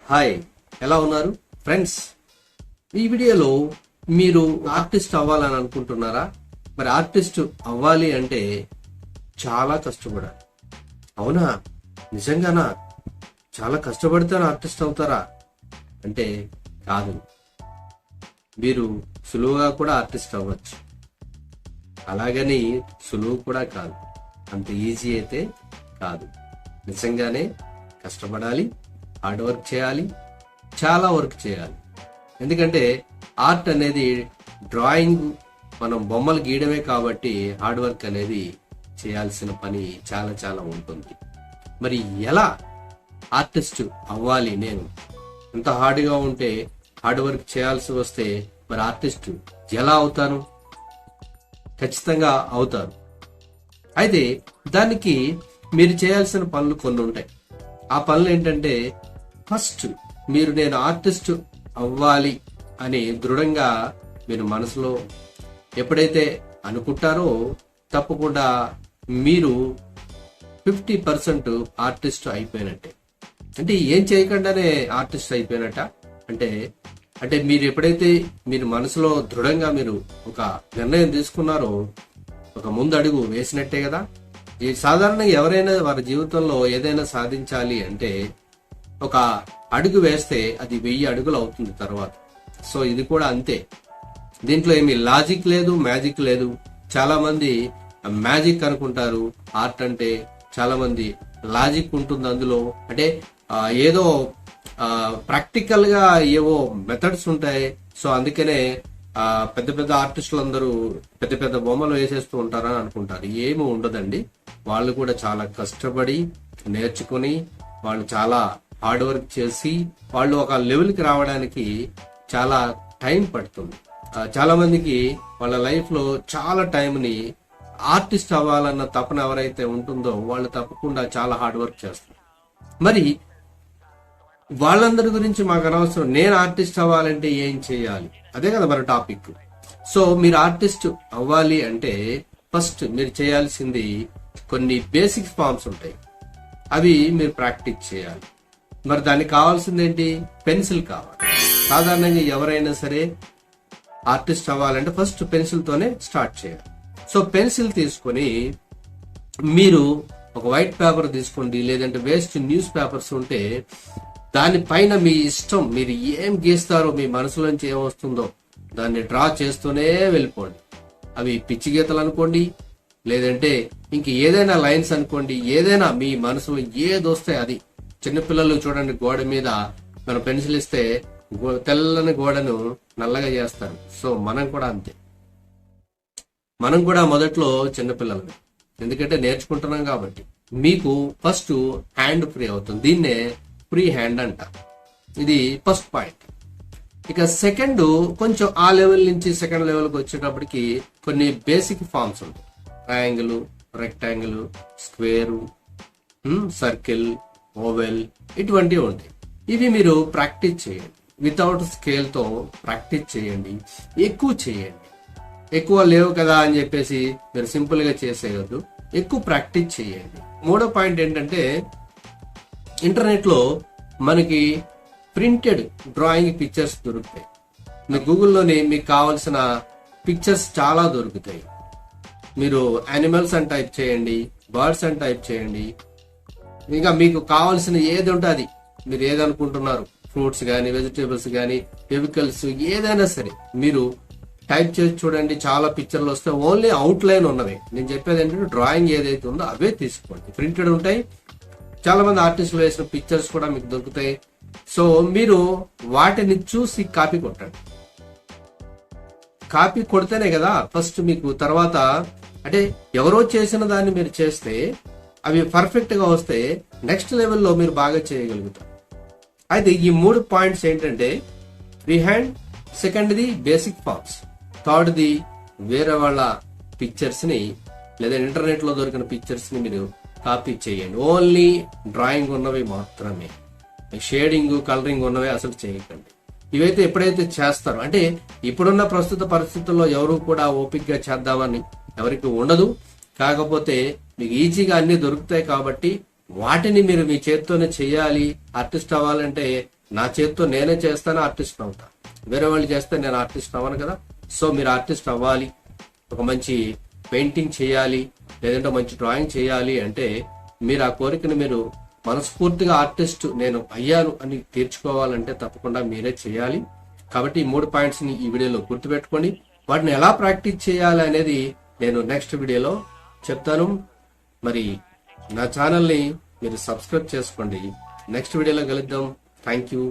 Hi, ఎలా ఉన్నారు friends? ఈ వీడియోలో మీరు ఆర్టిస్ట్ అవ్వాలని అనుకుంటున్నారా? మరి ఆర్టిస్ట్ అవ్వాలి అంటే చాలా కష్టపడాలి. అవునా? నిజంగానా? చాలా కష్టపడితేనే ఆర్టిస్ట్ అవుతారా అంటే కాదు. మీరు సులువుగా కూడా ఆర్టిస్ట్ అవ్వచ్చు. అలాగని సులువు కూడా కాదు, అంత ఈజీ అయితే కాదు. నిజంగానే కష్టపడాలి, హార్డ్ వర్క్ చేయాలి, చాలా వర్క్ చేయాలి. ఎందుకంటే ఆర్ట్ అనేది డ్రాయింగ్, మనం బొమ్మలు గీయడమే కాబట్టి హార్డ్ వర్క్ అనేది చేయాల్సిన పని చాలా చాలా ఉంటుంది. మరి ఎలా ఆర్టిస్ట్ అవ్వాలి? నేను ఎంత హార్డ్గా ఉంటే హార్డ్ వర్క్ చేయాల్సి వస్తే మరి ఆర్టిస్ట్ ఎలా అవుతాను? ఖచ్చితంగా అవుతారు. అయితే దానికి మీరు చేయాల్సిన పనులు కొన్ని ఉంటాయి. ఆ పనులు ఏంటంటే, ఫస్ట్ మీరు నేను ఆర్టిస్ట్ అవ్వాలి అని దృఢంగా మీరు మనసులో ఎప్పుడైతే అనుకుంటారో తప్పకుండా మీరు 50% ఆర్టిస్ట్ అయిపోయినట్టే. అంటే ఏం చేయకుండానే ఆర్టిస్ట్ అయిపోయినట్ట అంటే అంటే మీరు ఎప్పుడైతే మీరు మనసులో దృఢంగా మీరు ఒక నిర్ణయం తీసుకున్నారో ఒక ముందు అడుగు వేసినట్టే కదా. ఈ సాధారణంగా ఎవరైనా వారి జీవితంలో ఏదైనా సాధించాలి అంటే ఒక అడుగు వేస్తే అది 1000 అడుగులు అవుతుంది తర్వాత. సో ఇది కూడా అంతే. దీంట్లో ఏమి లాజిక్ లేదు, మ్యాజిక్ లేదు. చాలా మంది మ్యాజిక్ అనుకుంటారు ఆర్ట్ అంటే, చాలా మంది లాజిక్ ఉంటుంది అందులో. అంటే ఏదో ప్రాక్టికల్ గా ఏవో మెథడ్స్ ఉంటాయి. సో అందుకనే పెద్ద పెద్ద ఆర్టిస్టులు అందరూ పెద్ద పెద్ద బొమ్మలు వేసేస్తూ ఉంటారని అనుకుంటారు. ఏమీ ఉండదండి. వాళ్ళు కూడా చాలా కష్టపడి నేర్చుకుని వాళ్ళు చాలా హార్డ్ వర్క్ చేసి వాళ్ళు ఒక లెవెల్కి రావడానికి చాలా టైం పడుతుంది. చాలా మందికి వాళ్ళ లైఫ్ లో చాలా టైంని ఆర్టిస్ట్ అవ్వాలన్న తపన ఎవరైతే ఉంటుందో వాళ్ళు తప్పకుండా చాలా హార్డ్ వర్క్ చేస్తారు. మరి వాళ్ళందరి గురించి మాకు అనవసరం. నేను ఆర్టిస్ట్ అవ్వాలంటే ఏం చేయాలి? అదే కదా మన టాపిక్. సో మీరు ఆర్టిస్ట్ అవ్వాలి అంటే ఫస్ట్ మీరు చేయాల్సింది కొన్ని బేసిక్ ఫార్మ్స్ ఉంటాయి, అవి మీరు ప్రాక్టీస్ చేయాలి. మరి దానికి కావాల్సింది ఏంటి? పెన్సిల్ కావాలి. సాధారణంగా ఎవరైనా సరే ఆర్టిస్ట్ అవ్వాలంటే ఫస్ట్ పెన్సిల్ తోనే స్టార్ట్ చేయాలి. సో పెన్సిల్ తీసుకొని మీరు ఒక వైట్ పేపర్ తీసుకోండి, లేదంటే వేస్ట్ న్యూస్ పేపర్స్ ఉంటే దానిపైన మీ ఇష్టం, మీరు ఏం గీస్తారో, మీ మనసులోంచి ఏమొస్తుందో దాన్ని డ్రా చేస్తూనే వెళ్ళిపోండి. అవి పిచ్చి గీతలు అనుకోండి, లేదంటే ఇంక ఏదైనా లైన్స్ అనుకోండి, ఏదైనా మీ మనసులో ఏదొస్తే అది. చిన్నపిల్లలు చూడండి, గోడ మీద మనం పెన్సిల్ ఇస్తే తెల్లని గోడను నల్లగా చేస్తారు. సో మనం కూడా అంతే. మనం కూడా మొదట్లో చిన్నపిల్లలమే, ఎందుకంటే నేర్చుకుంటున్నాం కాబట్టి. మీకు ఫస్ట్ హ్యాండ్ ఫ్రీ అవుతుంది, దీన్నే ఫ్రీ హ్యాండ్ అంట. ఇది ఫస్ట్ పాయింట్. ఇక సెకండ్, కొంచెం ఆ లెవెల్ నుంచి సెకండ్ లెవెల్కి వచ్చేటప్పటికి కొన్ని బేసిక్ ఫార్మ్స్ ఉంటాయి. Triangle, rectangle, square, circle, oval, ఇటువంటివి ఉంటాయి. ఇవి మీరు ప్రాక్టీస్ చేయండి. వితౌట్ స్కేల్ తో ప్రాక్టీస్ చేయండి, ఎక్కువ చేయండి. ఎక్కువ లేవు కదా అని చెప్పేసి మీరు సింపుల్ గా చేసేయద్దు, ఎక్కువ ప్రాక్టీస్ చేయండి. మూడో పాయింట్ ఏంటంటే, ఇంటర్నెట్ లో మనకి ప్రింటెడ్ డ్రాయింగ్ పిక్చర్స్ దొరుకుతాయి. మీ గూగుల్లోనే మీకు కావాల్సిన పిక్చర్స్ చాలా దొరుకుతాయి. మీరు యానిమల్స్ అని టైప్ చేయండి, బర్డ్స్ అని టైప్ చేయండి, ఇంకా మీకు కావాల్సిన ఏది ఉంటే అది, మీరు ఏదనుకుంటున్నారు, ఫ్రూట్స్ కానీ, వెజిటేబుల్స్ కానీ, కెమికల్స్, ఏదైనా సరే మీరు టైప్ చేసి చూడండి. చాలా పిక్చర్లు వస్తాయి. ఓన్లీ అవుట్ లైన్ ఉన్నవే. నేను చెప్పేది ఏంటంటే డ్రాయింగ్ ఏదైతే ఉందో అవే తీసుకోండి. ప్రింటెడ్ ఉంటాయి. చాలా మంది ఆర్టిస్టులు వేసిన పిక్చర్స్ కూడా మీకు దొరుకుతాయి. సో మీరు వాటిని చూసి కాపీ కొట్టండి. కాపీ కొడితేనే కదా ఫస్ట్ మీకు తర్వాత, అంటే ఎవరో చేసిన దాన్ని మీరు చేస్తే అవి పర్ఫెక్ట్ గా వస్తే నెక్స్ట్ లెవెల్లో మీరు బాగా చేయగలుగుతారు. అయితే ఈ 3 పాయింట్స్ ఏంటంటే, ఫ్రీ హ్యాండ్, సెకండ్ది బేసిక్ ఫార్మ్స్, థర్డ్ది వేరే వాళ్ళ పిక్చర్స్ ని లేదా ఇంటర్నెట్ లో దొరికిన పిక్చర్స్ ని మీరు కాపీ చేయండి. ఓన్లీ డ్రాయింగ్ ఉన్నవి మాత్రమే, షేడింగ్, కలరింగ్ ఉన్నవి అసలు చేయకండి. ఇవైతే ఎప్పుడైతే చేస్తారో, అంటే ఇప్పుడున్న ప్రస్తుత పరిస్థితుల్లో ఎవరు కూడా ఓపిక్ గా చేద్దామని ఎవరికి ఉండదు. కాకపోతే మీకు ఈజీగా అన్ని దొరుకుతాయి కాబట్టి వాటిని మీరు మీ చేత్తోనే చేయాలి. ఆర్టిస్ట్ అవ్వాలంటే నా చేతితో నేనే చేస్తాను, ఆర్టిస్ట్ అవుతా. వేరే వాళ్ళు చేస్తే నేను ఆర్టిస్ట్ అవ్వను కదా. సో మీరు ఆర్టిస్ట్ అవ్వాలి, ఒక మంచి పెయింటింగ్ చేయాలి, లేదంటే మంచి డ్రాయింగ్ చేయాలి అంటే మీరు ఆ కోరికను మీరు మనస్ఫూర్తిగా ఆర్టిస్ట్ నేను అయ్యాను అని తీర్చుకోవాలంటే తప్పకుండా మీరే చేయాలి. కాబట్టి ఈ 3 పాయింట్స్ ని ఈ వీడియోలో గుర్తుపెట్టుకోండి. వాటిని ఎలా ప్రాక్టీస్ చేయాలి అనేది నేను నెక్స్ట్ వీడియోలో చెప్తాను. మరి నా ఛానల్ని మీరు సబ్స్క్రైబ్ చేసుకోండి. నెక్స్ట్ వీడియోలో కలుద్దాం. Thank you.